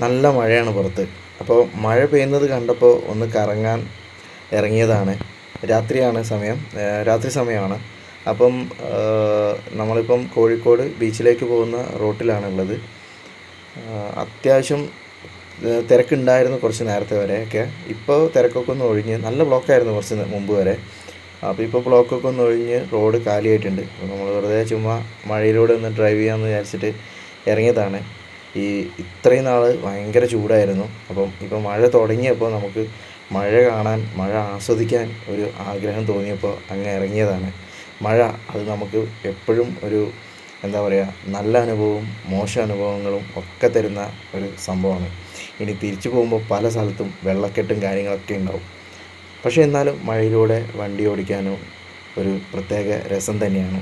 നല്ല മഴയാണ് പുറത്ത്. അപ്പോൾ മഴ പെയ്യുന്നത് കണ്ടപ്പോൾ ഒന്ന് കറങ്ങാൻ ഇറങ്ങിയതാണ്. രാത്രി സമയമാണ്. അപ്പം നമ്മളിപ്പം കോഴിക്കോട് ബീച്ചിലേക്ക് പോകുന്ന റൂട്ടിലാണുള്ളത്. അത്യാവശ്യം തിരക്കുണ്ടായിരുന്നു കുറച്ച് നേരത്തെ വരെയൊക്കെ. ഇപ്പോൾ തിരക്കൊക്കെ ഒന്ന് ഒഴിഞ്ഞ്, നല്ല ബ്ലോക്കായിരുന്നു കുറച്ച് മുമ്പ് വരെ. അപ്പോൾ ഇപ്പോൾ ബ്ലോക്കൊക്കെ ഒന്ന് ഒഴിഞ്ഞ് റോഡ് കാലിയായിട്ടുണ്ട്. അപ്പോൾ നമ്മൾ വെറുതെ ചുമ്മാ മഴയിലൂടെ ഒന്ന് ഡ്രൈവ് ചെയ്യാമെന്ന് വിചാരിച്ചിട്ട് ഇറങ്ങിയതാണ്. ഇത്രയും നാൾ ഭയങ്കര ചൂടായിരുന്നു. അപ്പം ഇപ്പോൾ മഴ തുടങ്ങിയപ്പോൾ നമുക്ക് മഴ കാണാൻ, മഴ ആസ്വദിക്കാൻ ഒരു ആഗ്രഹം തോന്നിയപ്പോൾ അങ്ങ് ഇറങ്ങിയതാണ്. മഴ അത് നമുക്ക് എപ്പോഴും ഒരു എന്താ പറയുക, നല്ല അനുഭവവും മോശം അനുഭവങ്ങളും ഒക്കെ തരുന്ന ഒരു സംഭവമാണ്. ഇനി തിരിച്ചു പോകുമ്പോൾ പല സ്ഥലത്തും വെള്ളക്കെട്ടും കാര്യങ്ങളൊക്കെ ഉണ്ടാവും. പക്ഷേ എന്നാലും മഴയിലൂടെ വണ്ടി ഓടിക്കാനും ഒരു പ്രത്യേക രസം തന്നെയാണ്.